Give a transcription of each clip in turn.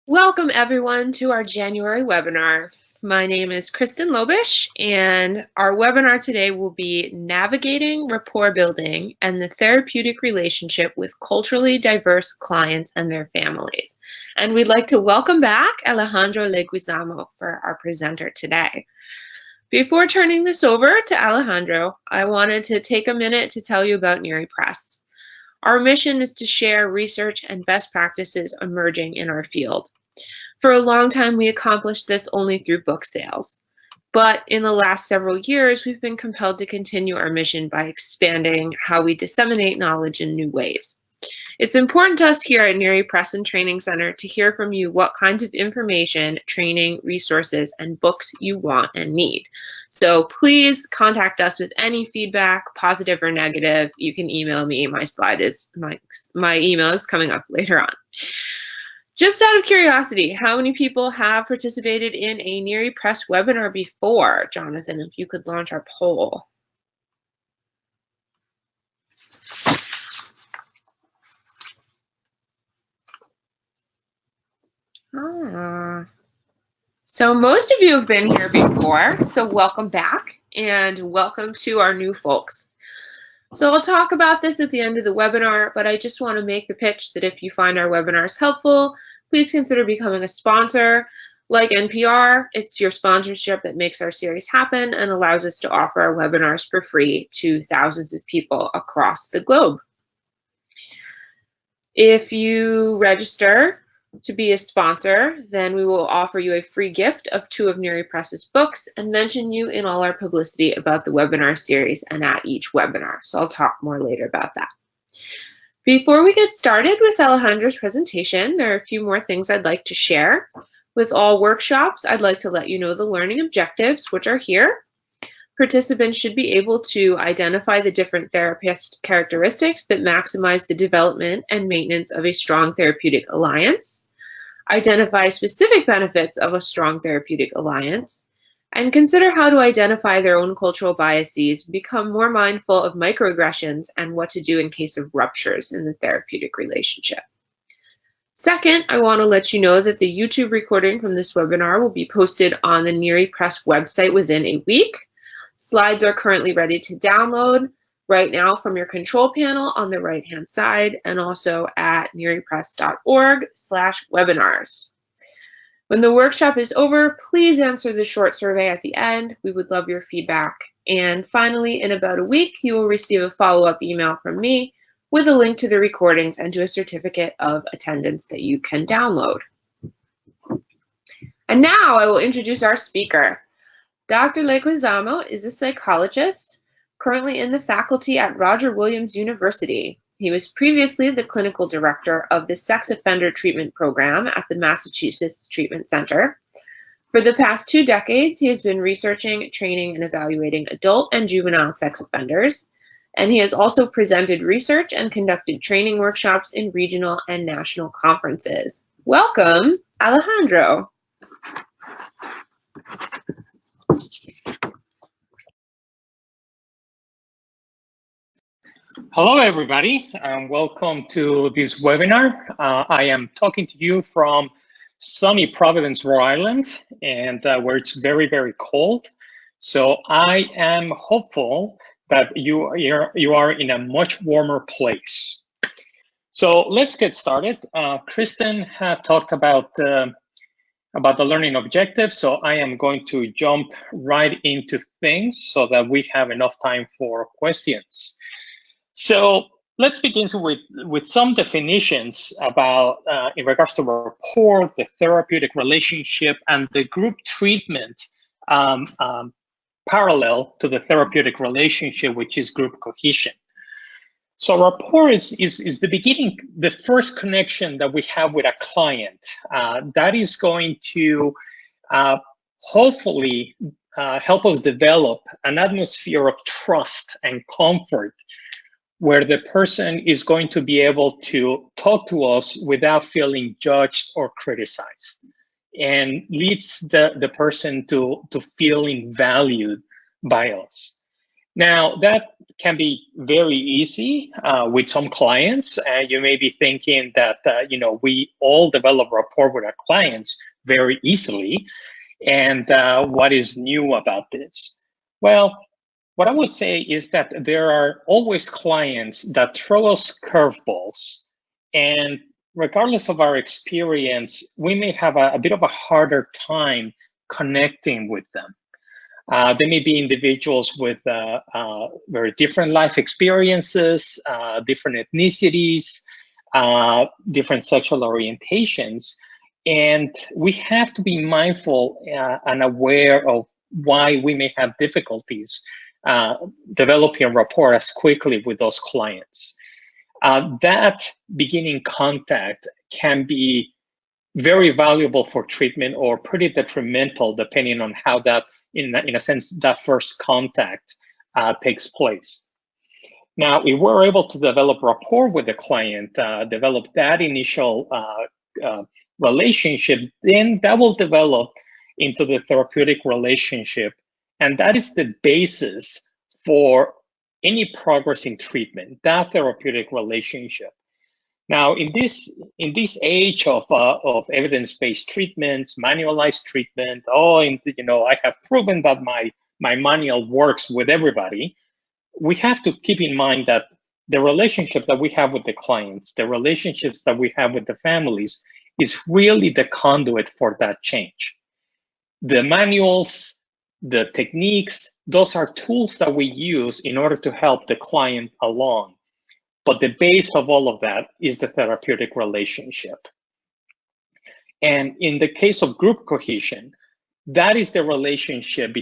Welcome everyone to our January webinar. My name is Kristen Lobish, and our webinar today will be Navigating Rapport Building and the Therapeutic Relationship with Culturally Diverse Clients and Their Families. And we'd like to welcome back Alejandro Leguizamo for our presenter today. Before turning this over to Alejandro, I wanted to take a minute to tell you about NERI Press. Our mission is to share research and best practices emerging in our field. For a long time, we accomplished this only through book sales. But in the last several years, we've been compelled to continue our mission by expanding how we disseminate knowledge in new ways. It's important to us here at NERI Press and Training Center to hear from you what kinds of information, training, resources, and books you want and need. So please contact us with any feedback, positive or negative. You can email me. My email is coming up later on. Just out of curiosity, how many people have participated in a NERI Press webinar before? Jonathan, if you could launch our poll. So most of you have been here before, so welcome back and welcome to our new folks. So I'll talk about this at the end of the webinar, but I just want to make the pitch that if you find our webinars helpful, please consider becoming a sponsor. Like NPR, it's your sponsorship that makes our series happen and allows us to offer our webinars for free to thousands of people across the globe. If you register to be a sponsor, then we will offer you a free gift of 2 of NERI Press's books and mention you in all our publicity about the webinar series and at each webinar. So I'll talk more later about that. Before we get started with Alejandro's presentation, there are a few more things I'd like to share. With all workshops, I'd like to let you know the learning objectives, which are here. Participants should be able to identify the different therapist characteristics that maximize the development and maintenance of a strong therapeutic alliance, identify specific benefits of a strong therapeutic alliance, and consider how to identify their own cultural biases, become more mindful of microaggressions, and what to do in case of ruptures in the therapeutic relationship. Second, I want to let you know that the YouTube recording from this webinar will be posted on the NERI Press website within a week. Slides are currently ready to download right now from your control panel on the right-hand side and also at neripress.org/webinars. When the workshop is over, please answer the short survey at the end. We would love your feedback. And finally, in about a week, you will receive a follow-up email from me with a link to the recordings and to a certificate of attendance that you can download. And now I will introduce our speaker. Dr. Leguizamo is a psychologist currently in the faculty at Roger Williams University. He was previously the clinical director of the sex offender treatment program at the Massachusetts Treatment Center. For the past 2 decades, he has been researching, training, and evaluating adult and juvenile sex offenders, and he has also presented research and conducted training workshops in regional and national conferences. Welcome, Alejandro. Hello, everybody, and welcome to this webinar. I am talking to you from sunny Providence, Rhode Island, and where it's very, very cold. So I am hopeful that you are in a much warmer place. So let's get started. Kristen had talked about the learning objectives, so I am going to jump right into things so that we have enough time for questions. So let's begin with some definitions about in regards to rapport, the therapeutic relationship, and the group treatment parallel to the therapeutic relationship, which is group cohesion. So rapport is the beginning, the first connection that we have with a client. That is going to hopefully help us develop an atmosphere of trust and comfort, where the person is going to be able to talk to us without feeling judged or criticized, and leads the person to feeling valued by us. Now, that can be very easy with some clients. You may be thinking that, we all develop rapport with our clients very easily. And what is new about this? Well, what I would say is that there are always clients that throw us curveballs. And regardless of our experience, we may have a bit of a harder time connecting with them. They may be individuals with very different life experiences, different ethnicities, different sexual orientations. And we have to be mindful and aware of why we may have difficulties developing rapport as quickly with those clients. That beginning contact can be very valuable for treatment or pretty detrimental depending on how that, in a sense, that first contact takes place. Now, if we're able to develop rapport with the client, develop that initial relationship, then that will develop into the therapeutic relationship. And that is the basis for any progress in treatment, that therapeutic relationship. Now, in this age of evidence-based treatments, manualized treatment, I have proven that my manual works with everybody. We have to keep in mind that the relationship that we have with the clients, the relationships that we have with the families, is really the conduit for that change. The manuals, the techniques, those are tools that we use in order to help the client along. But the base of all of that is the therapeutic relationship. And in the case of group cohesion, that is the relationship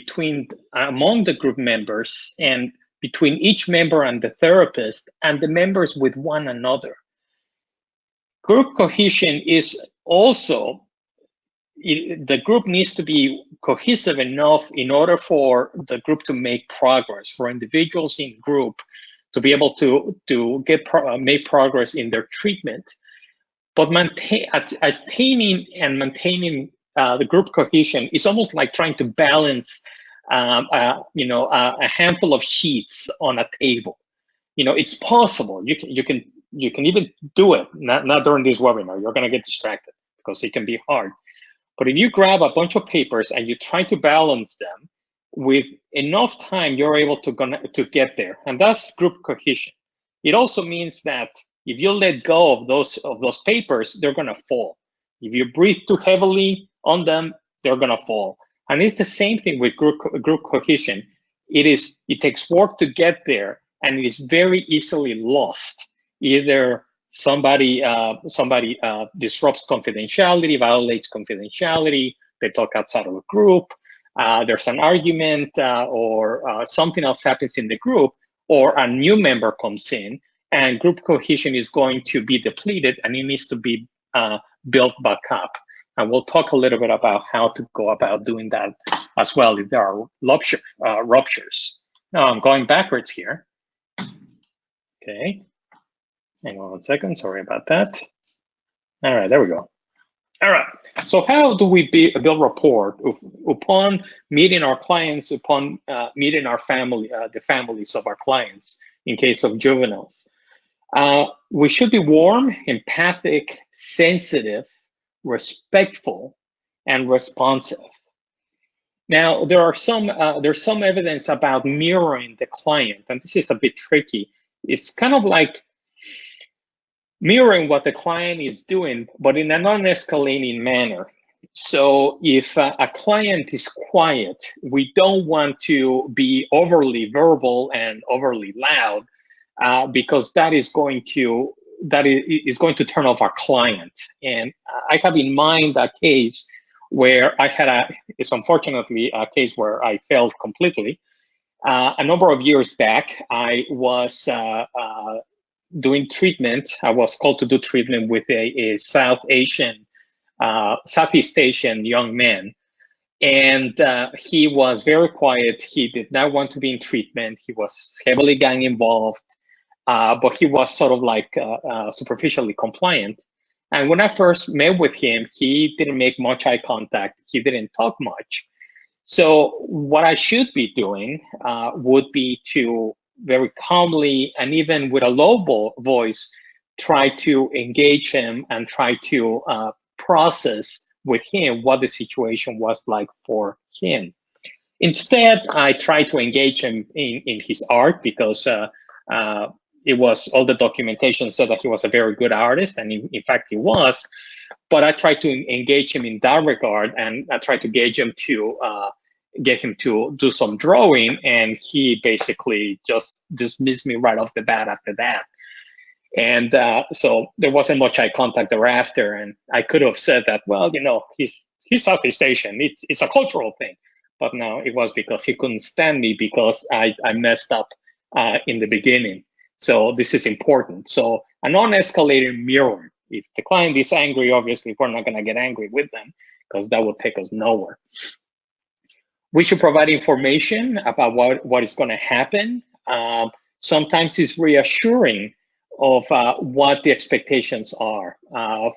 among the group members and between each member and the therapist and the members with one another. Group cohesion is also, the group needs to be cohesive enough in order for the group to make progress, for individuals in group to be able to make progress in their treatment. But attaining and maintaining the group cohesion is almost like trying to balance a handful of sheets on a table. It's possible. You can even do it. Not during this webinar. You're going to get distracted because it can be hard. But if you grab a bunch of papers and you try to balance them, with enough time, you're able to get there, and that's group cohesion. It also means that if you let go of those papers, they're going to fall. If you breathe too heavily on them, they're going to fall. And it's the same thing with group cohesion. It takes work to get there, and it is very easily lost. Either somebody disrupts confidentiality, violates confidentiality, they talk outside of a group, there's an argument or something else happens in the group, or a new member comes in, and group cohesion is going to be depleted and it needs to be built back up. And we'll talk a little bit about how to go about doing that as well if there are ruptures. Now I'm going backwards here. Okay, hang on 1 second, sorry about that. All right, there we go. All right, so how do we build rapport upon meeting our clients, upon meeting our the families of our clients in case of juveniles? We should be warm, empathic, sensitive, respectful, and responsive. Now, there's some evidence about mirroring the client, and this is a bit tricky. It's kind of like mirroring what the client is doing, but in a non-escalating manner. So if a client is quiet, we don't want to be overly verbal and overly loud because that is going to turn off our client. And I have in mind a case where it's unfortunately a case where I failed completely. A number of years back, I was doing treatment. I was called to do treatment with a Southeast Asian young man. And he was very quiet. He did not want to be in treatment. He was heavily gang involved, but he was sort of like superficially compliant. And when I first met with him, he didn't make much eye contact. He didn't talk much. So what I should be doing would be to very calmly and even with a low voice, try to engage him and try to process with him what the situation was like for him. Instead, I try to engage him in his art because it was all the documentation said that he was a very good artist, and in fact he was. But I tried to engage him in that regard, and I tried to gauge him to get him to do some drawing, and he basically just dismissed me right off the bat after that. And so there wasn't much eye contact thereafter, and I could have said that, well, he's Southeast Asian. It's a cultural thing. But no, it was because he couldn't stand me because I messed up in the beginning. So this is important. So a non-escalating mirror. If the client is angry, obviously we're not going to get angry with them because that will take us nowhere. We should provide information about what is going to happen. Sometimes it's reassuring of what the expectations are.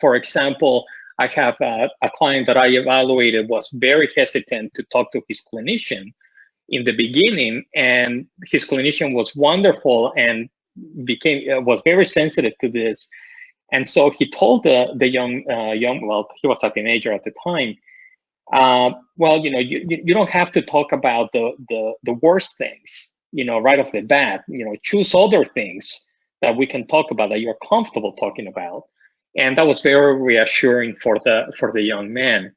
For example, I have a client that I evaluated was very hesitant to talk to his clinician in the beginning, and his clinician was wonderful and was very sensitive to this. And so he told the young, well, he was a teenager at the time. Well, you don't have to talk about the worst things, right off the bat. Choose other things that we can talk about that you're comfortable talking about. And that was very reassuring for the young man.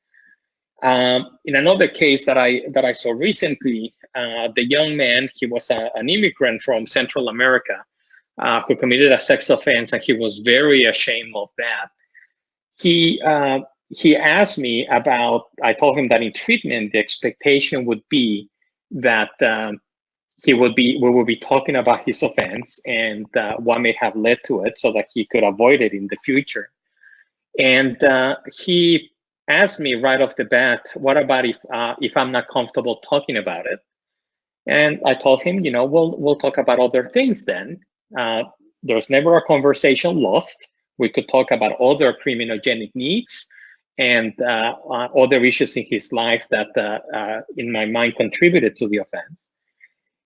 In another case that I saw recently, the young man, he was an immigrant from Central America who committed a sex offense, and he was very ashamed of that. He asked me about, I told him that in treatment, the expectation would be that we will be talking about his offense and what may have led to it so that he could avoid it in the future. And he asked me right off the bat, what about if I'm not comfortable talking about it? And I told him, we'll talk about other things then. There's never a conversation lost. We could talk about other criminogenic needs and other issues in his life that, in my mind, contributed to the offense.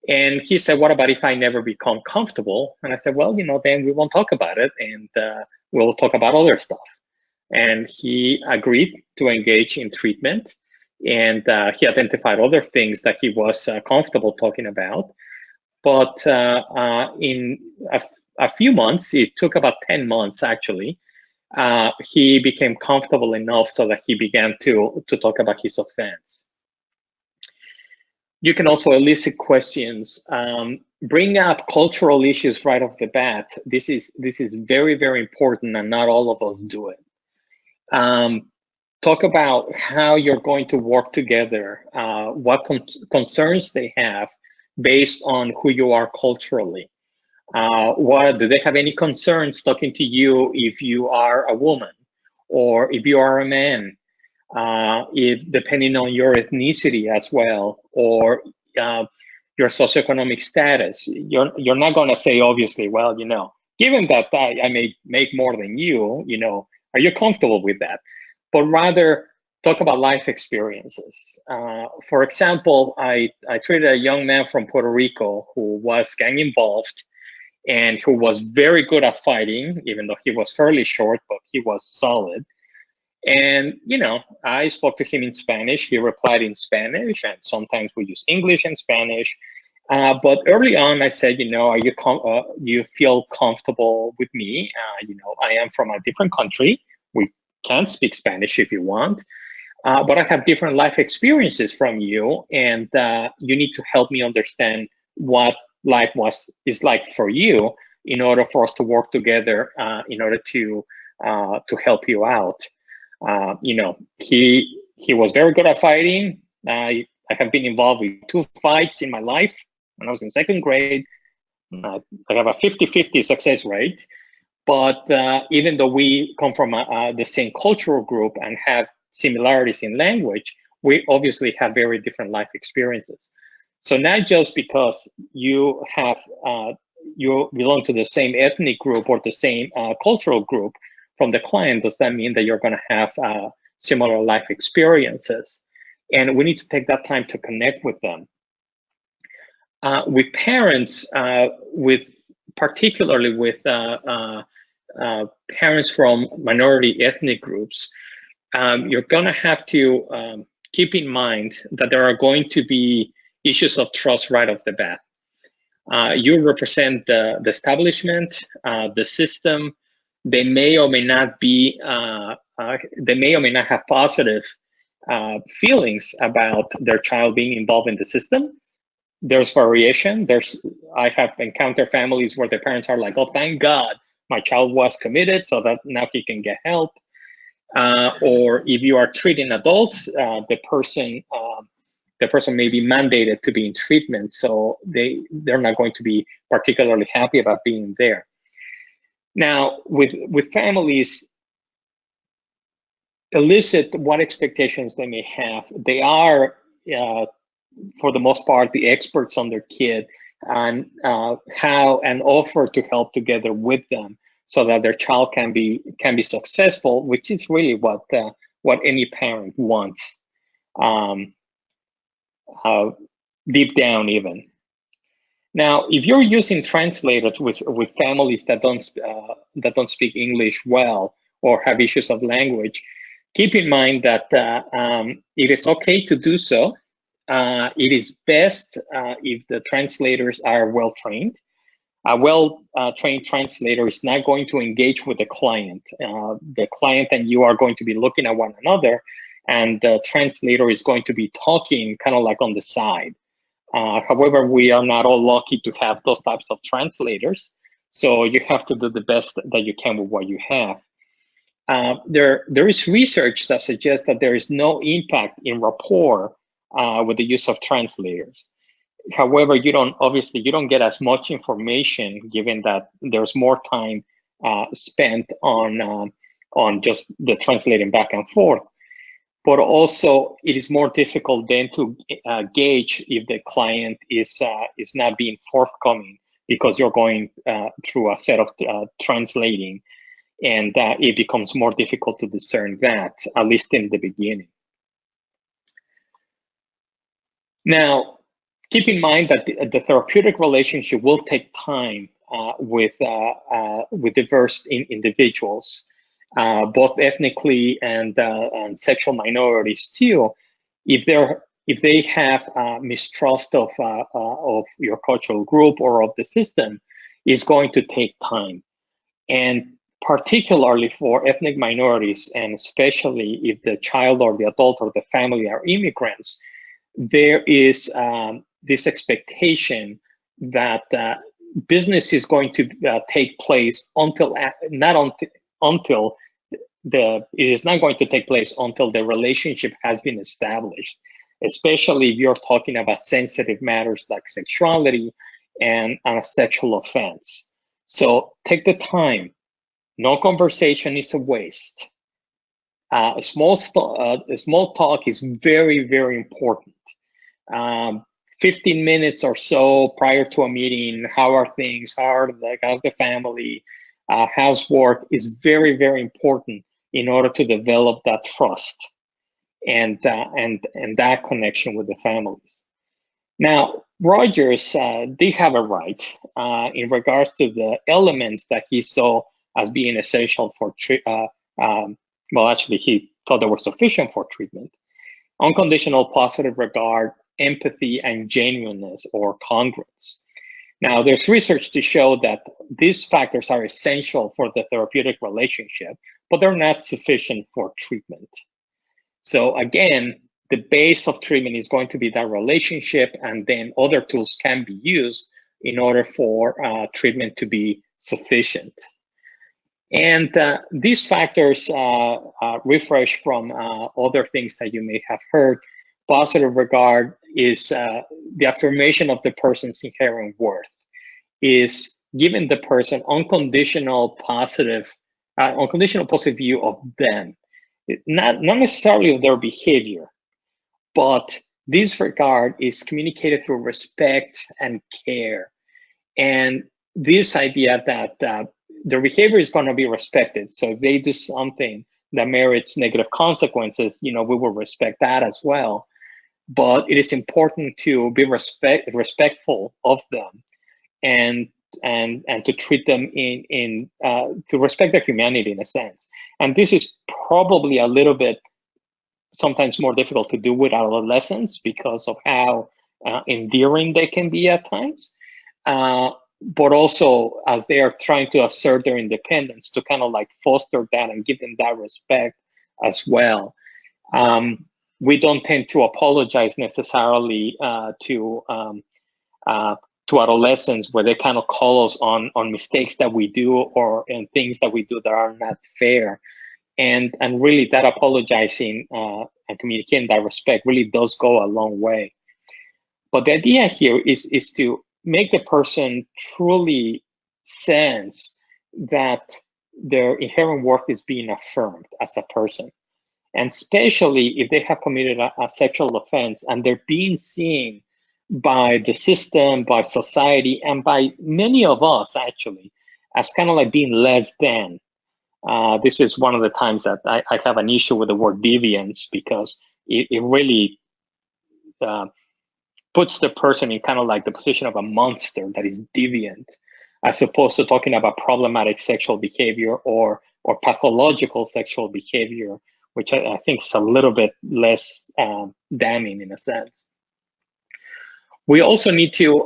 And he said, what about if I never become comfortable? And I said, well, then we won't talk about it, and we'll talk about other stuff. And he agreed to engage in treatment, and he identified other things that he was comfortable talking about. But in a few months, it took about 10 months actually, he became comfortable enough so that he began to talk about his offense. You can also elicit questions, bring up cultural issues right off the bat. This is very, very important, and not all of us do it. Talk about how you're going to work together, what concerns they have based on who you are culturally. Do they have any concerns talking to you if you are a woman or if you are a man? If depending on your ethnicity as well, or your socioeconomic status, you're not going to say, obviously, well, given that I may make more than you, are you comfortable with that? But rather talk about life experiences. For example, I treated a young man from Puerto Rico who was gang involved and who was very good at fighting, even though he was fairly short, but he was solid. And, I spoke to him in Spanish. He replied in Spanish, and sometimes we use English and Spanish. But early on, I said, do you feel comfortable with me? I am from a different country. We can't speak Spanish if you want, but I have different life experiences from you, and you need to help me understand what life is like for you in order for us to work together, in order to help you out. He was very good at fighting. I have been involved with 2 fights in my life when I was in 2nd grade. I have a 50-50 success rate. But even though we come from the same cultural group and have similarities in language, we obviously have very different life experiences. So not just because you belong to the same ethnic group or the same cultural group from the client, does that mean that you're going to have similar life experiences? and we need to take that time to connect with them. With parents, particularly with parents from minority ethnic groups, you're going to have to keep in mind that there are going to be issues of trust right off the bat. You represent the establishment, the system. They may or may not be. They may or may not have positive feelings about their child being involved in the system. There's variation. I have encountered families where the parents are like, "Oh, thank God, my child was committed, so that now he can get help." Or if you are treating adults, the person may be mandated to be in treatment, so they're not going to be particularly happy about being there. Now, with families, elicit what expectations they may have. They are, for the most part, the experts on their kid, and how and offer to help together with them so that their child can be successful, which is really what any parent wants, deep down even. Now, if you're using translators with families that don't speak English well or have issues of language, keep in mind that it is okay to do so. It is best if the translators are well trained. A well-trained translator is not going to engage with the client. The client and you are going to be looking at one another, and the translator is going to be talking kind of like on the side. However, we are not all lucky to have those types of translators, so you have to do the best that you can with what you have. There is research that suggests that there is no impact in rapport with the use of translators. However, you don't get as much information, given that there's more time spent on just the translating back and forth. But also, it is more difficult then to gauge if the client is not being forthcoming, because you're going through a set of translating, and it becomes more difficult to discern that, at least in the beginning. Now, keep in mind that the therapeutic relationship will take time with diverse individuals, both ethnically and sexual minorities too. If they have mistrust of your cultural group or of the system, it's going to take time. And particularly for ethnic minorities, and especially if the child or the adult or the family are immigrants, there is this expectation that business is going to take place it is not going to take place until the relationship has been established, especially if you're talking about sensitive matters like sexuality and a sexual offense. So take the time. No conversation is a waste. Small talk is very, very important. 15 minutes or so prior to a meeting, how are things? How's the family? How's work is very, very important in order to develop that trust and that connection with the families. Now, Rogers did have a right in regards to the elements that he saw as being essential for well, actually, he thought they were sufficient for treatment: unconditional positive regard, empathy, and genuineness or congruence. Now, there's research to show that these factors are essential for the therapeutic relationship, but they're not sufficient for treatment. So again, the base of treatment is going to be that relationship, and then other tools can be used in order for treatment to be sufficient. And these factors refresh from other things that you may have heard. Positive regard is the affirmation of the person's inherent worth, is giving the person unconditional positive view of them, not necessarily of their behavior, but this regard is communicated through respect and care, and this idea that their behavior is going to be respected. So if they do something that merits negative consequences, we will respect that as well. but it is important to be respectful of them, and to treat them to respect their humanity in a sense. And this is probably a little bit sometimes more difficult to do with adolescents because of how endearing they can be at times. But also as they are trying to assert their independence, to kind of like foster that and give them that respect as well. We don't tend to apologize necessarily to adolescents, where they kind of call us on mistakes that we do or in things that we do that are not fair. And really that apologizing and communicating that respect really does go a long way. But the idea here is to make the person truly sense that their inherent worth is being affirmed as a person. And especially if they have committed a sexual offense and they're being seen by the system, by society, and by many of us actually as kind of like being less than. This is one of the times that I have an issue with the word deviance, because it really puts the person in kind of like the position of a monster that is deviant, as opposed to talking about problematic sexual behavior or pathological sexual behavior, which I think is a little bit less damning in a sense. We also need to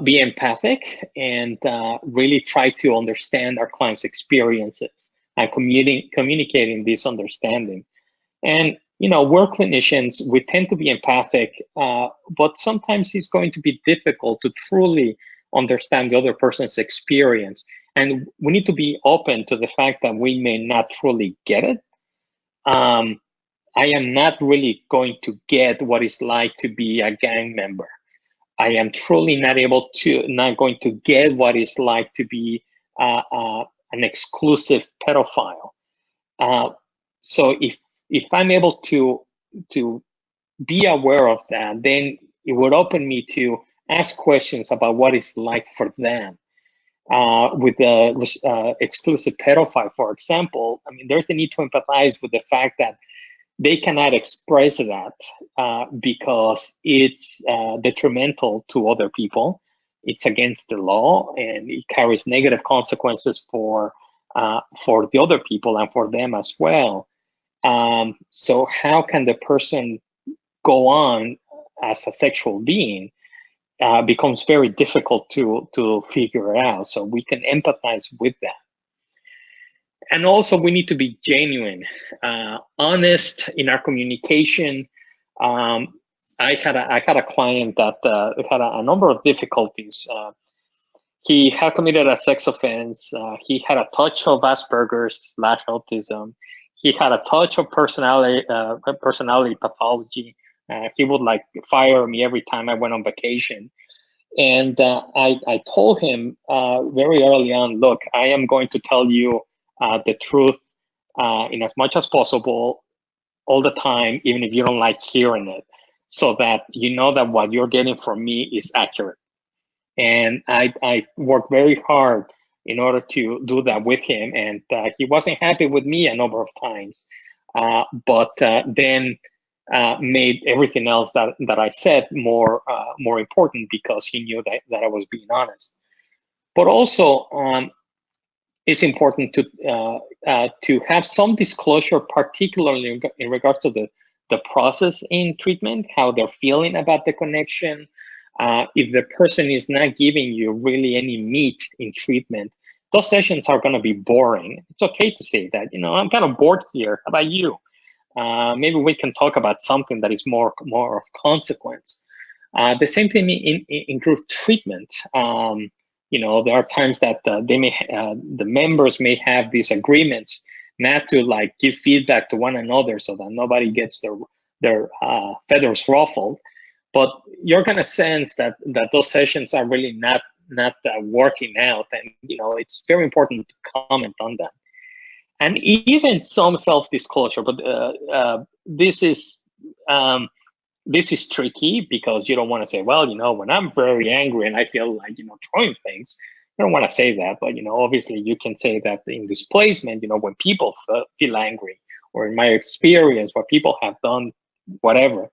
be empathic and really try to understand our clients' experiences and communicating this understanding. And we're clinicians, we tend to be empathic, but sometimes it's going to be difficult to truly understand the other person's experience. And we need to be open to the fact that we may not truly get it. I am not really going to get what it's like to be a gang member. I am truly not going to get what it's like to be an exclusive pedophile. So if I'm able to be aware of that, then it would open me to ask questions about what it's like for them. With the exclusive pedophile, for example, I mean, there's the need to empathize with the fact that they cannot express that because it's detrimental to other people. It's against the law, and it carries negative consequences for the other people and for them as well. So how can the person go on as a sexual being becomes very difficult to figure out. So we can empathize with that. And also we need to be genuine, honest in our communication. I had a client that had a number of difficulties. He had committed a sex offense. He had a touch of Asperger's / autism. He had a touch of personality pathology. He would like fire me every time I went on vacation. And I told him very early on, look, I am going to tell you the truth in as much as possible all the time, even if you don't like hearing it, so that you know that what you're getting from me is accurate. And I worked very hard in order to do that with him. And he wasn't happy with me a number of times, but then made everything else that I said more important, because he knew that I was being honest. But also, it's important to have some disclosure, particularly in regards to the process in treatment, how they're feeling about the connection. If the person is not giving you really any meat in treatment, those sessions are going to be boring. It's okay to say that, I'm kind of bored here. How about you? Maybe we can talk about something that is more of consequence. The same thing in group treatment. There are times that the members may have these agreements not to like give feedback to one another, so that nobody gets their feathers ruffled. But you're gonna sense that those sessions are really not working out, and it's very important to comment on that. And even some self-disclosure, but this is tricky, because you don't want to say, well, when I'm very angry and I feel like, throwing things, you don't want to say that. But, obviously you can say that in displacement, when people feel angry, or in my experience, where people have done whatever.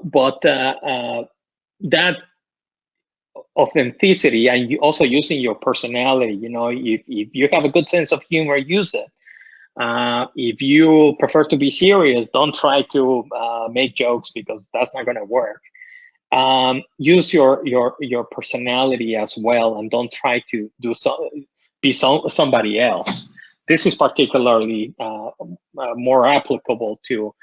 but that authenticity, and you also using your personality, if you have a good sense of humor, use it. If you prefer to be serious, don't try to make jokes, because that's not going to work. Use your personality as well, and don't try to be somebody else. This is particularly more applicable to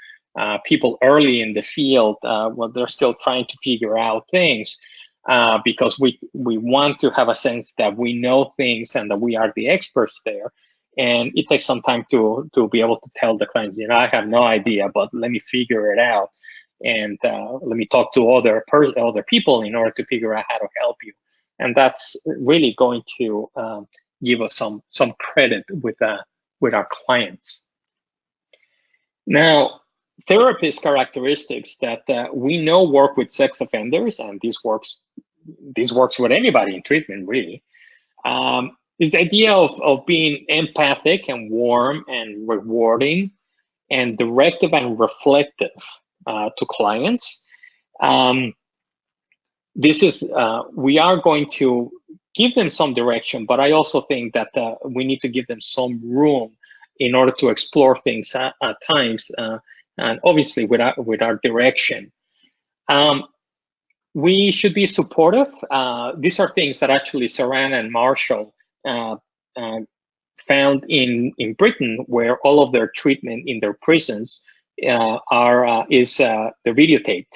people early in the field, when they're still trying to figure out things, because we want to have a sense that we know things and that we are the experts there. And it takes some time to be able to tell the clients, I have no idea, but let me figure it out, and let me talk to other people in order to figure out how to help you. And that's really going to give us some credit with our clients. Now, therapist characteristics that we know work with sex offenders, and this works with anybody in treatment, really, is the idea of being empathic and warm and rewarding and directive and reflective to clients. This is, we are going to give them some direction, but I also think that we need to give them some room in order to explore things at times, and obviously with our direction. We should be supportive. These are things that actually Saran and Marshall found in Britain, where all of their treatment in their prisons is the videotaped.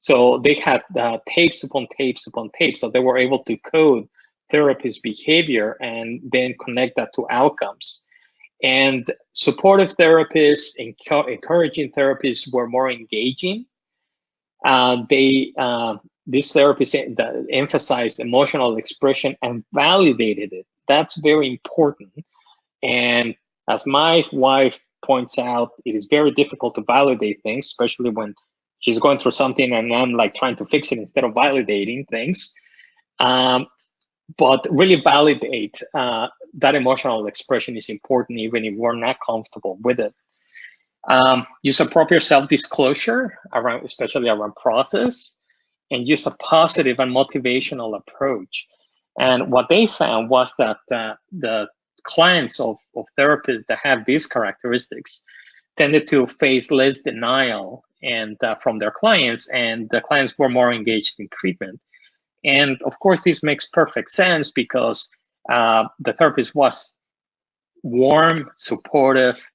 So they had tapes upon tapes upon tapes, so they were able to code therapist behavior and then connect that to outcomes. And supportive therapists, encouraging therapists were more engaging. These therapists emphasized emotional expression and validated it. That's very important. And as my wife points out, it is very difficult to validate things, especially when she's going through something and I'm like trying to fix it instead of validating things. But really validate that emotional expression is important, even if we're not comfortable with it. Use appropriate self-disclosure, especially around process, and use a positive and motivational approach. And what they found was that the clients of therapists that have these characteristics tended to face less denial and from their clients, and the clients were more engaged in treatment. And of course, this makes perfect sense, because the therapist was warm, supportive,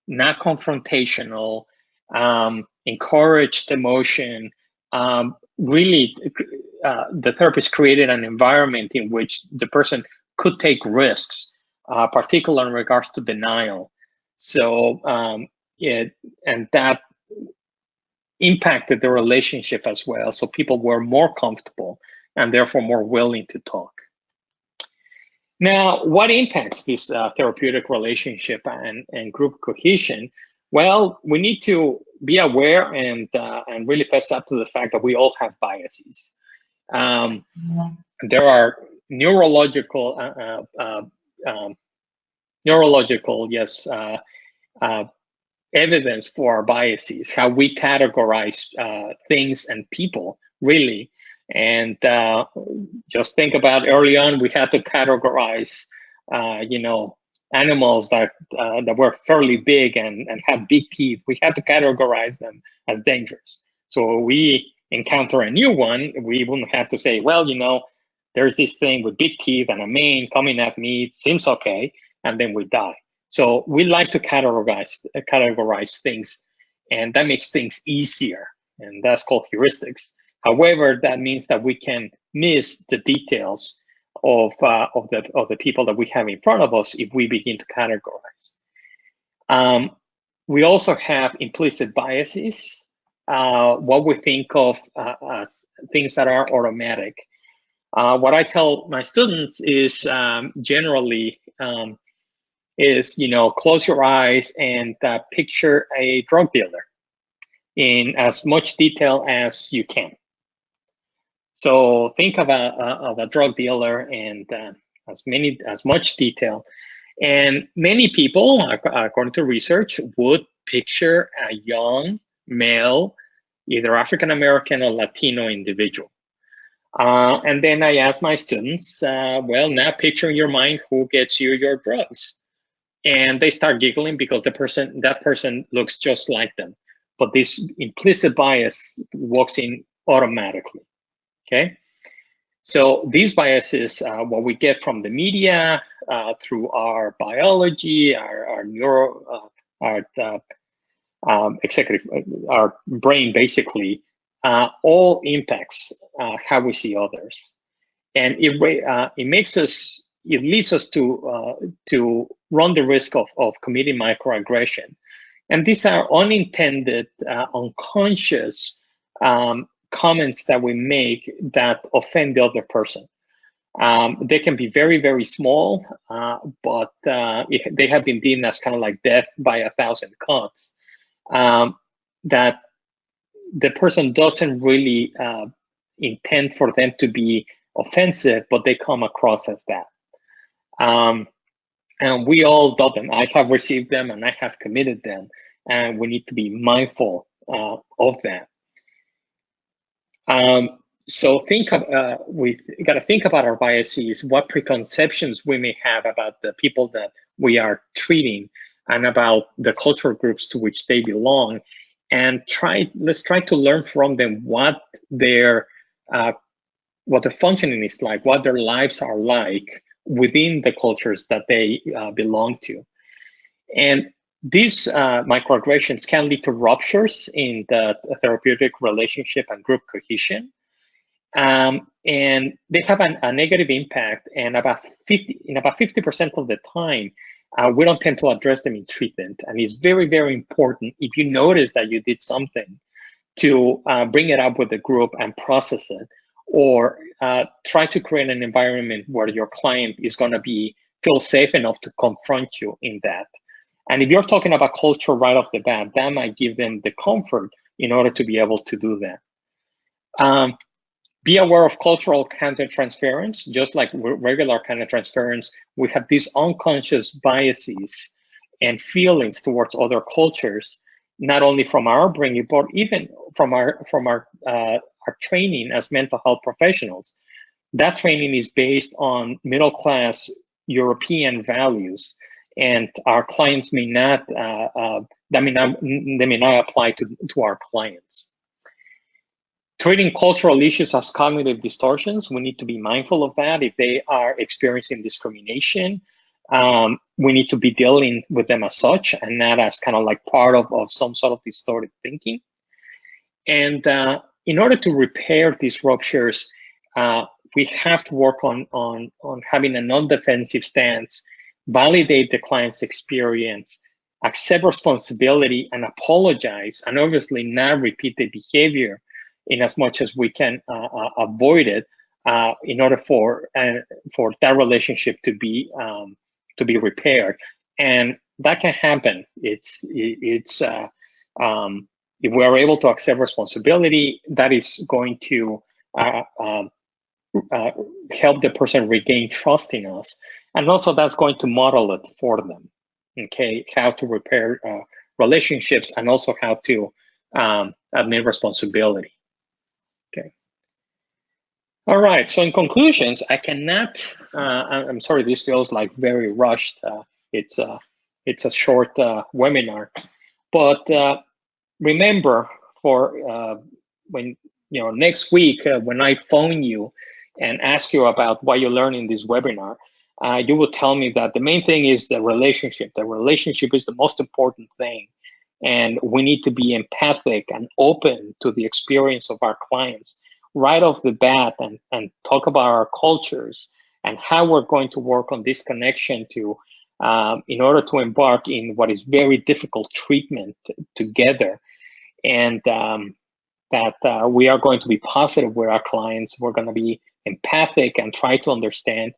not confrontational, encouraged emotion. Really, the therapist created an environment in which the person could take risks, particularly in regards to denial. So, and that impacted the relationship as well. So people were more comfortable and therefore more willing to talk. Now, what impacts this therapeutic relationship and group cohesion? Well, we need to be aware and really fess up to the fact that we all have biases. There are neurological, evidence for our biases, how we categorize things and people, really. And just think about early on, we had to categorize, animals that were fairly big and had big teeth. We had to categorize them as dangerous. So we encounter a new one, we wouldn't have to say, well, there's this thing with big teeth and a mane coming at me, it seems okay, and then we die. So we like to categorize things, and that makes things easier, and that's called heuristics. However, that means that we can miss the details of the people that we have in front of us if we begin to categorize. We also have implicit biases, what we think of as things that are automatic. What I tell my students is generally close your eyes and picture a drug dealer in as much detail as you can. So think of a drug dealer and as much detail. And many people, according to research, would picture a young male either African American or Latino individual. And then I ask my students, well, now picture in your mind who gets you your drugs. And they start giggling because that person looks just like them. But this implicit bias walks in automatically, okay? So these biases, what we get from the media, through our biology, our neuro, our brain basically, all impacts how we see others, and it leads us to run the risk of committing microaggression, and these are unintended, unconscious comments that we make that offend the other person. They can be very, very small, but they have been deemed as kind of like death by 1,000 cuts. That the person doesn't really intend for them to be offensive, but they come across as that. And we all do them. I have received them and I have committed them, and we need to be mindful of that. So we got to think about our biases, what preconceptions we may have about the people that we are treating, and about the cultural groups to which they belong, and let's try to learn from them what their functioning is like, what their lives are like within the cultures that they belong to. And these microaggressions can lead to ruptures in the therapeutic relationship and group cohesion. And they have a negative impact, and about 50% of the time, we don't tend to address them in treatment. And it's very, very important, if you notice that you did something, to bring it up with the group and process it, or try to create an environment where your client is going to feel safe enough to confront you in that. And if you're talking about culture right off the bat, that might give them the comfort in order to be able to do that. Be aware of cultural countertransference. Just like regular countertransference, we have these unconscious biases and feelings towards other cultures, not only from our upbringing, but even from our training as mental health professionals. That training is based on middle-class European values, and our clients may not apply to our clients. Treating cultural issues as cognitive distortions, we need to be mindful of that. If they are experiencing discrimination, we need to be dealing with them as such, and not as kind of like part of some sort of distorted thinking. And in order to repair these ruptures, we have to work on having a non-defensive stance, validate the client's experience, accept responsibility, and apologize, and obviously not repeat the behavior in as much as we can avoid it, in order for that relationship to be repaired. And that can happen. If we are able to accept responsibility, that is going to help the person regain trust in us, and also that's going to model it for them. Okay, how to repair relationships, and also how to admit responsibility. Okay. All right. So in conclusions, I cannot. I'm sorry, this feels like very rushed. It's a short webinar, but remember, for when next week, when I phone you and ask you about what you learned in this webinar, you will tell me that the main thing is the relationship. The relationship is the most important thing, and we need to be empathic and open to the experience of our clients right off the bat, and talk about our cultures and how we're going to work on this connection to in order to embark in what is very difficult treatment together. And that we are going to be positive with our clients. We're going to be empathic and try to understand.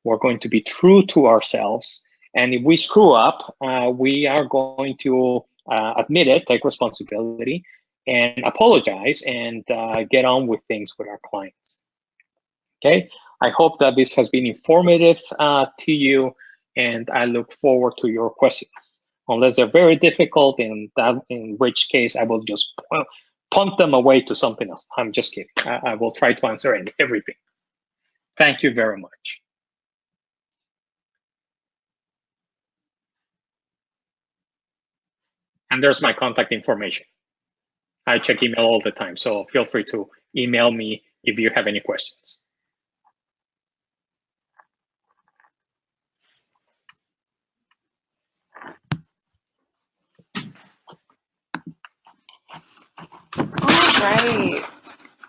We're going to be true to ourselves. And if we screw up, we are going to admit it, take responsibility, and apologize, and get on with things with our clients. Okay, I hope that this has been informative to you, and I look forward to your questions. Unless they're very difficult, in which case I will just punt them away to something else. I'm just kidding. I will try to answer everything. Thank you very much. And there's my contact information. I check email all the time, so feel free to email me if you have any questions. All right.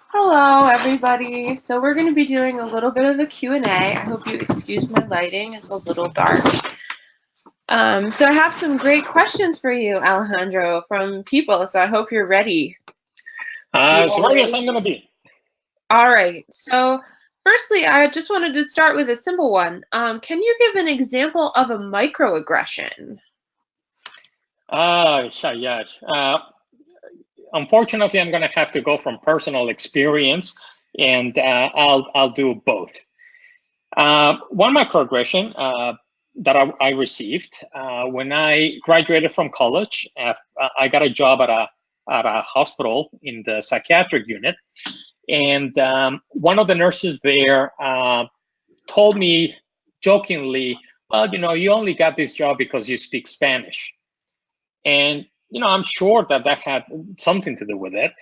Hello, everybody. So we're going to be doing a little bit of a Q&A. I hope you excuse my lighting. It's a little dark. So I have some great questions for you, Alejandro, from people. So I hope you're ready. As ready as I'm going to be. All right. So firstly, I just wanted to start with a simple one. Can you give an example of a microaggression? Yeah. Unfortunately, I'm going to have to go from personal experience, and I'll do both. One microaggression that I received when I graduated from college. I got a job at a hospital in the psychiatric unit, and one of the nurses there told me jokingly, "Well, you only got this job because you speak Spanish." And I'm sure that had something to do with it,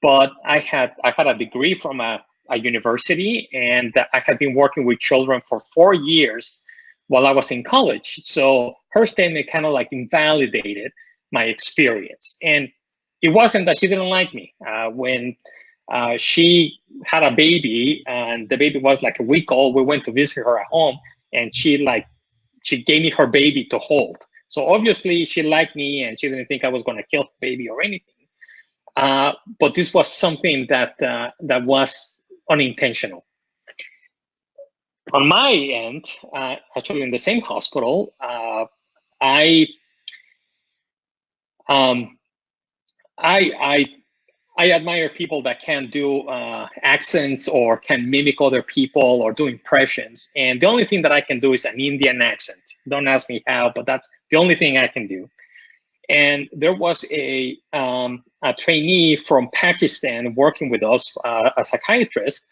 but I had a degree from a university, and I had been working with children for 4 years while I was in college. So her statement kind of like invalidated my experience. And it wasn't that she didn't like me. When she had a baby and the baby was like a week old, we went to visit her at home, and she gave me her baby to hold. So obviously she liked me, and she didn't think I was going to kill the baby or anything. But this was something that was unintentional. On my end, actually in the same hospital, I admire people that can do accents or can mimic other people or do impressions. And the only thing that I can do is an Indian accent. Don't ask me how, but that's the only thing I can do. And there was a trainee from Pakistan working with us, a psychiatrist.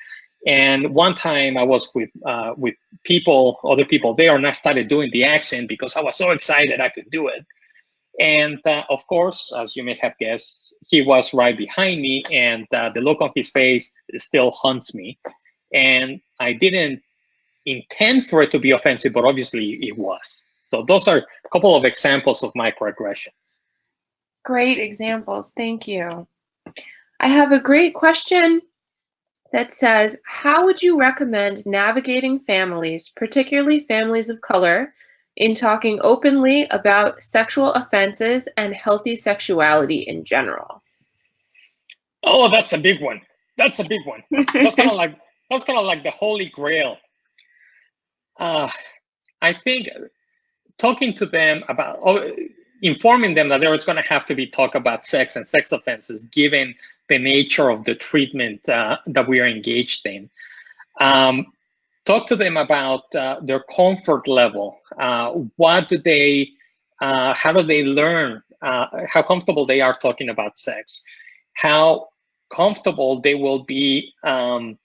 And one time I was with other people there, and I started doing the accent because I was so excited I could do it. And of course, as you may have guessed, he was right behind me, and the look on his face still haunts me. And I didn't intend for it to be offensive, but obviously it was. So those are a couple of examples of microaggressions. Great examples. Thank you. I have a great question that says, how would you recommend navigating families, particularly families of color, in talking openly about sexual offenses and healthy sexuality in general? Oh, that's a big one. That's a big one. That's kind of like the holy grail. I think talking to them about, informing them that there is going to have to be talk about sex and sex offenses, given the nature of the treatment that we are engaged in. Talk to them about their comfort level. How do they learn? How comfortable they are talking about sex? How comfortable they will be? How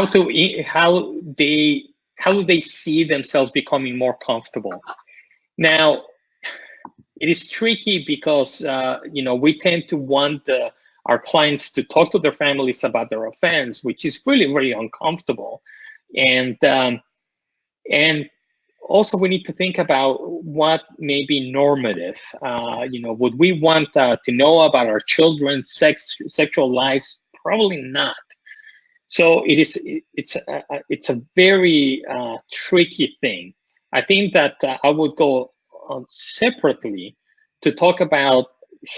do they see themselves becoming more comfortable? Now, it is tricky because we tend to want our clients to talk to their families about their offense, which is really very uncomfortable, and also we need to think about what may be normative. Would we want to know about our children's sexual lives? Probably not. So it's a very tricky thing. I think that I would go separately to talk about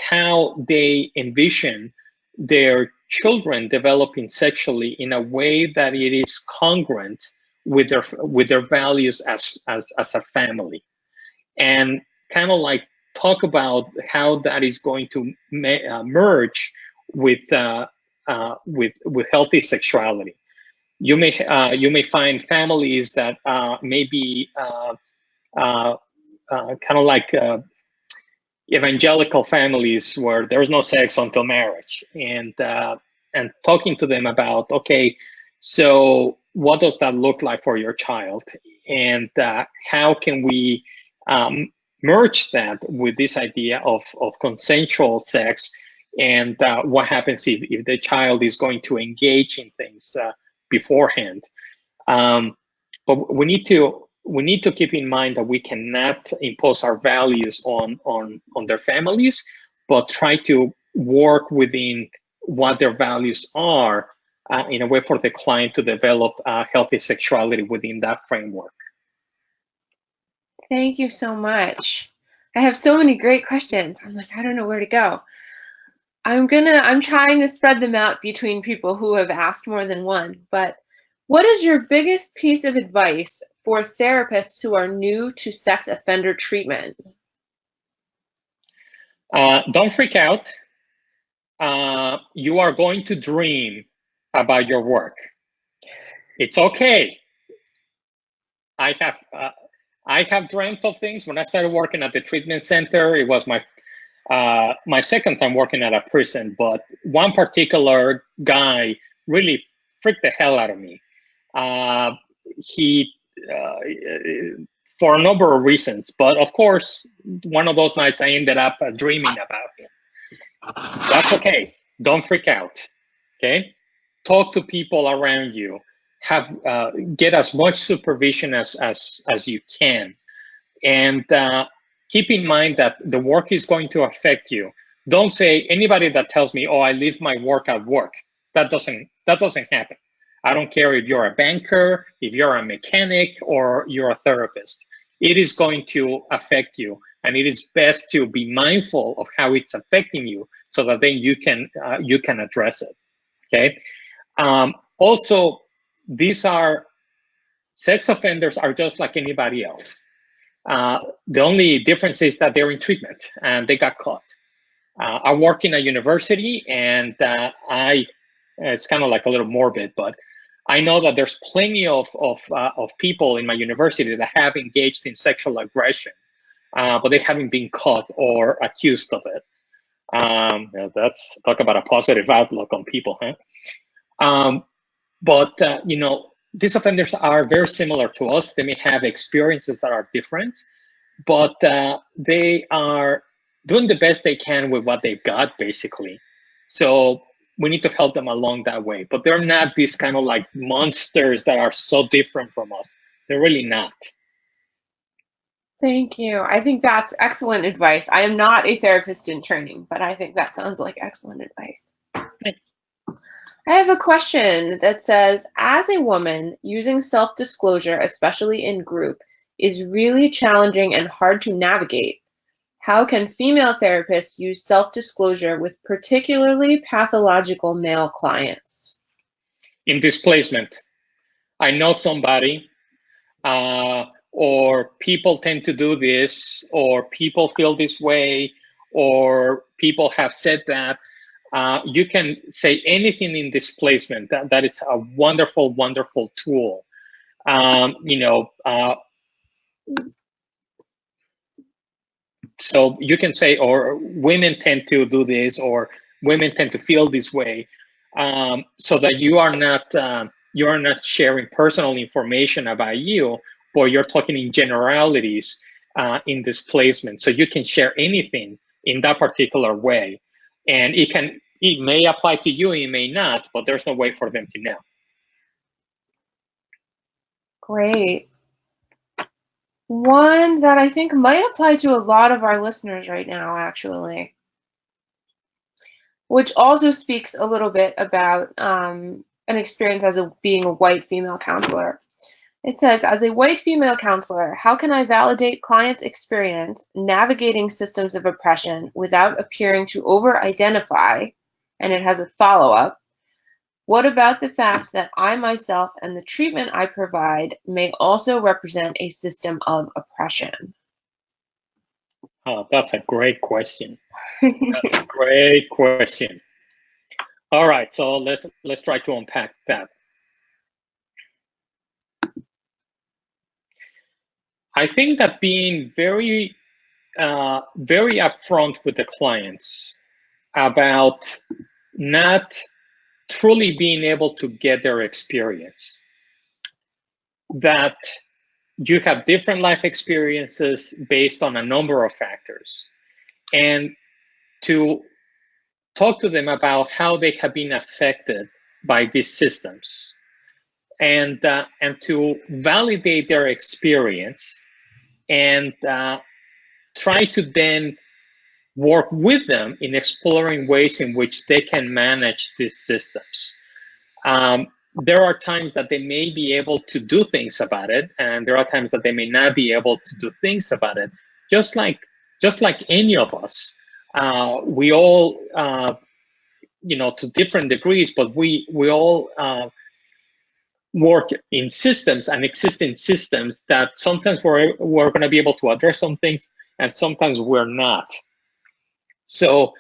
how they envision their children developing sexually in a way that it is congruent with their values as a family, and kind of like talk about how that is going to merge with healthy sexuality. You may find families that may be kind of like evangelical families where there's no sex until marriage, and talking to them about, okay, so what does that look like for your child, and how can we merge that with this idea of consensual sex, and what happens if the child is going to engage in things beforehand. But we need to keep in mind that we cannot impose our values on their families, but try to work within what their values are in a way for the client to develop healthy sexuality within that framework. Thank you so much. I have so many great questions. I'm like, I don't know where to go. I'm trying to spread them out between people who have asked more than one, but what is your biggest piece of advice for therapists who are new to sex offender treatment? Don't freak out. You are going to dream about your work. It's okay. I have dreamt of things. When I started working at the treatment center, it was my second time working at a prison, but one particular guy really freaked the hell out of me. He, for a number of reasons, but of course, one of those nights I ended up dreaming about him. That's okay. Don't freak out. Okay. Talk to people around you. Get as much supervision as you can, and keep in mind that the work is going to affect you. Don't say anybody that tells me, "Oh, I leave my work at work." That doesn't happen. I don't care if you're a banker, if you're a mechanic, or you're a therapist. It is going to affect you, and it is best to be mindful of how it's affecting you, so that then you can address it. Okay. Also, sex offenders are just like anybody else. The only difference is that they're in treatment and they got caught. I work in a university, and it's kind of like a little morbid, but I know that there's plenty of people in my university that have engaged in sexual aggression, but they haven't been caught or accused of it. That's talk about a positive outlook on people, huh? But these offenders are very similar to us. They may have experiences that are different, but they are doing the best they can with what they've got, basically. So we need to help them along that way. But they're not these kind of like monsters that are so different from us. They're really not. Thank you. I think that's excellent advice. I am not a therapist in training, but I think that sounds like excellent advice. Thanks. I have a question that says, as a woman, using self-disclosure, especially in group, is really challenging and hard to navigate. How can female therapists use self-disclosure with particularly pathological male clients? In displacement, I know somebody, or people tend to do this, or people feel this way, or people have said that. You can say anything in displacement. That is a wonderful, wonderful tool. So you can say, or women tend to do this, or women tend to feel this way, so that you are not sharing personal information about you, but you're talking in generalities in displacement. So you can share anything in that particular way, and it may apply to you, it may not, but there's no way for them to know. Great. One that I think might apply to a lot of our listeners right now, actually, which also speaks a little bit about an experience as being a white female counselor. It says, as a white female counselor, how can I validate clients' experience navigating systems of oppression without appearing to over-identify? And it has a follow-up. What about the fact that I myself and the treatment I provide may also represent a system of oppression? Oh, that's a great question. That's a great question. All right, so let's try to unpack that. I think that being very very upfront with the clients about not truly being able to get their experience. That you have different life experiences based on a number of factors, and to talk to them about how they have been affected by these systems, and to validate their experience, and try to then work with them in exploring ways in which they can manage these systems. There are times that they may be able to do things about it, and there are times that they may not be able to do things about it. Just like any of us, we all, to different degrees, but we all work in systems and exist in systems that sometimes we're going to be able to address some things, and sometimes we're not. So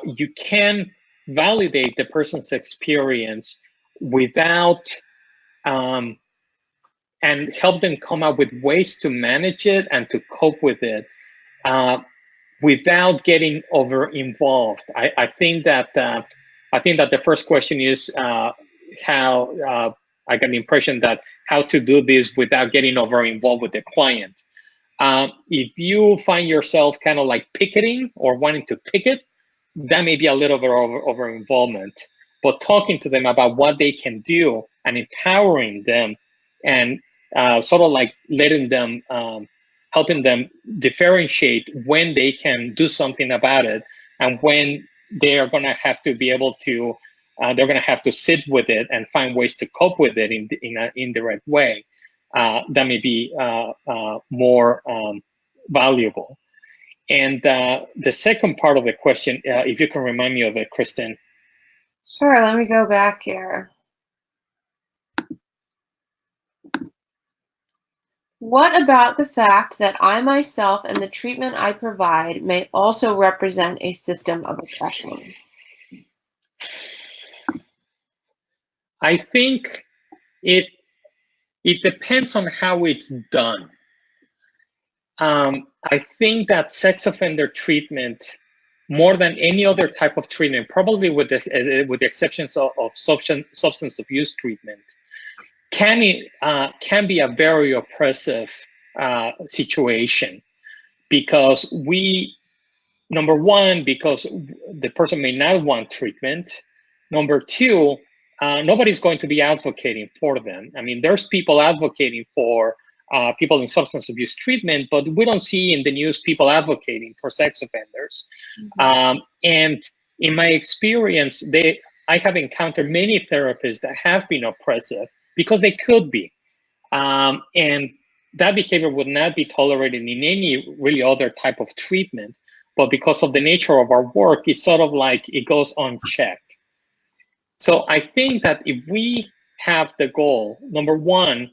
you can validate the person's experience without and help them come up with ways to manage it and to cope with it without getting over involved. I think that the first question is how I get the impression that how to do this without getting over involved with the client. If you find yourself kind of like picketing or wanting to picket, that may be a little bit over involvement. But talking to them about what they can do and empowering them, and sort of like letting them, helping them differentiate when they can do something about it, and when they are going to have to be able to, they're going to have to sit with it and find ways to cope with it in an indirect way. That may be more valuable. And the second part of the question, if you can remind me of it, Kristen. Sure, let me go back here. What about the fact that I myself and the treatment I provide may also represent a system of oppression? I think it depends on how it's done. I think that sex offender treatment, more than any other type of treatment, probably with the exceptions of substance abuse treatment, can be a very oppressive situation, because number one, because the person may not want treatment. Number two, nobody's going to be advocating for them. I mean, there's people advocating for people in substance abuse treatment, but we don't see in the news people advocating for sex offenders. Mm-hmm. And in my experience, I have encountered many therapists that have been oppressive because they could be. And that behavior would not be tolerated in any really other type of treatment. But because of the nature of our work, it's sort of like it goes unchecked. So I think that if we have the goal, number one,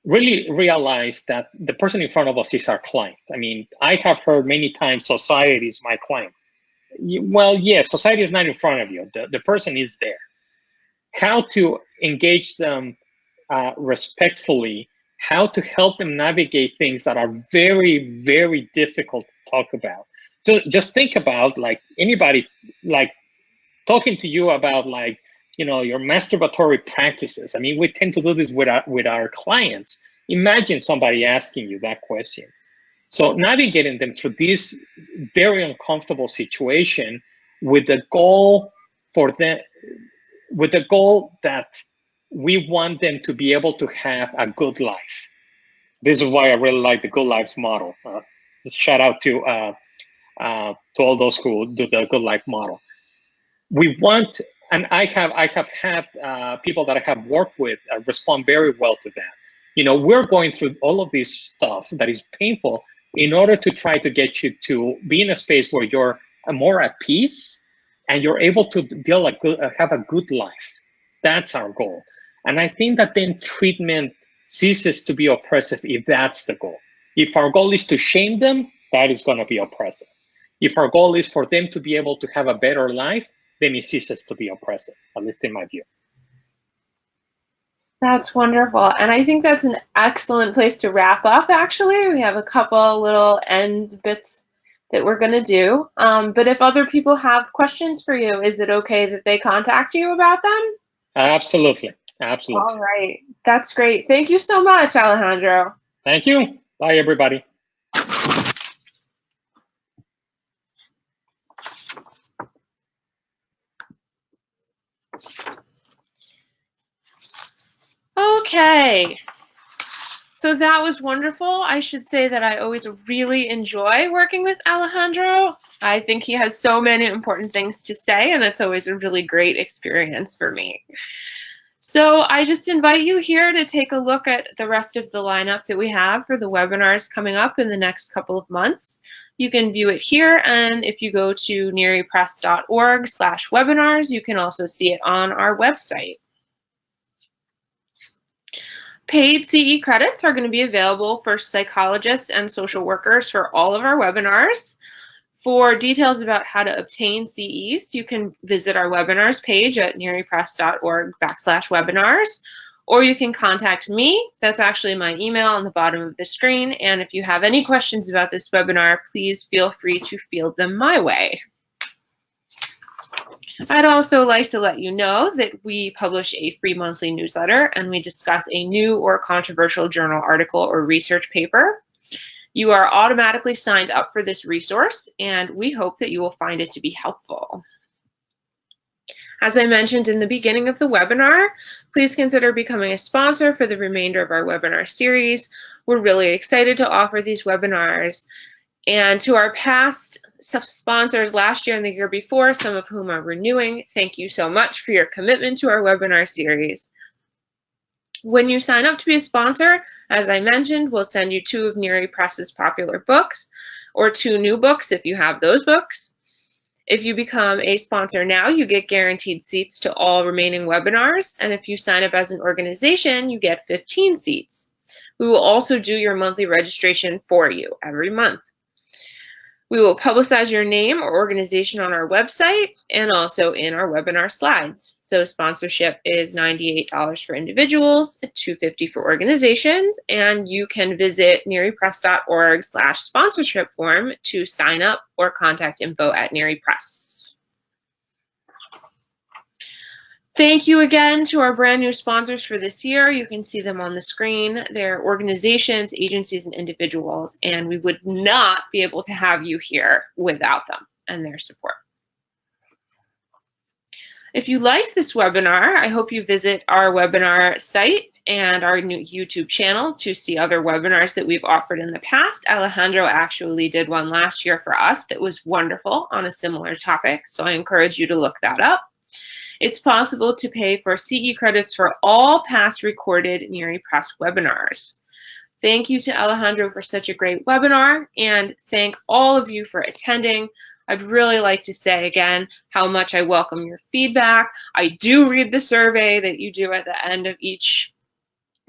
really realize that the person in front of us is our client. I mean, I have heard many times society is my client. Well, yes, society is not in front of you. The person is there. How to engage them respectfully, how to help them navigate things that are very, very difficult to talk about. So just think about, like, anybody like talking to you about, like, your masturbatory practices. I mean, we tend to do this with our clients. Imagine somebody asking you that question. So navigating them through this very uncomfortable situation with the goal that we want them to be able to have a good life. This is why I really like the Good Lives model. Just shout out to all those who do the Good Life model. We want, and I have had people that I have worked with respond very well to that. We're going through all of this stuff that is painful in order to try to get you to be in a space where you're more at peace and you're able to have a good life. That's our goal. And I think that then treatment ceases to be oppressive if that's the goal. If our goal is to shame them, that is going to be oppressive. If our goal is for them to be able to have a better life, then it ceases to be oppressive, at least in my view. That's wonderful. And I think that's an excellent place to wrap up, actually. We have a couple little end bits that we're going to do. But if other people have questions for you, is it okay that they contact you about them? Absolutely. Absolutely. All right. That's great. Thank you so much, Alejandro. Thank you. Bye, everybody. Okay. So that was wonderful. I should say that I always really enjoy working with Alejandro. I think he has so many important things to say, and it's always a really great experience for me. So I just invite you here to take a look at the rest of the lineup that we have for the webinars coming up in the next couple of months. You can view it here, and if you go to neripress.org/webinars, you can also see it on our website. Paid CE credits are going to be available for psychologists and social workers for all of our webinars. For details about how to obtain CEs, you can visit our webinars page at neripress.org/webinars, or you can contact me. That's actually my email on the bottom of the screen. And if you have any questions about this webinar, please feel free to field them my way. I'd also like to let you know that we publish a free monthly newsletter and we discuss a new or controversial journal article or research paper. You are automatically signed up for this resource, and we hope that you will find it to be helpful. As I mentioned in the beginning of the webinar, please consider becoming a sponsor for the remainder of our webinar series. We're really excited to offer these webinars. And to our past sponsors last year and the year before, some of whom are renewing, thank you so much for your commitment to our webinar series. When you sign up to be a sponsor, as I mentioned, we'll send you 2 of Neri Press's popular books, or 2 new books if you have those books. If you become a sponsor now, you get guaranteed seats to all remaining webinars, and if you sign up as an organization, you get 15 seats. We will also do your monthly registration for you every month. We will publicize your name or organization on our website and also in our webinar slides. So sponsorship is $98 for individuals, $250 for organizations, and you can visit neripress.org/sponsorship form to sign up or contact info@neripress. Thank you again to our brand new sponsors for this year. You can see them on the screen. They're organizations, agencies, and individuals, and we would not be able to have you here without them and their support. If you liked this webinar, I hope you visit our webinar site and our new YouTube channel to see other webinars that we've offered in the past. Alejandro actually did one last year for us that was wonderful on a similar topic, so I encourage you to look that up. It's possible to pay for CE credits for all past recorded Neri Press webinars. Thank you to Alejandro for such a great webinar, and thank all of you for attending. I'd really like to say again how much I welcome your feedback. I do read the survey that you do at the end of each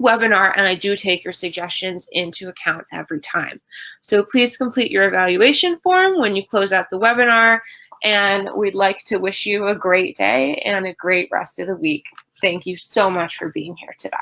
webinar, and I do take your suggestions into account every time. So please complete your evaluation form when you close out the webinar, and we'd like to wish you a great day and a great rest of the week. Thank you so much for being here today.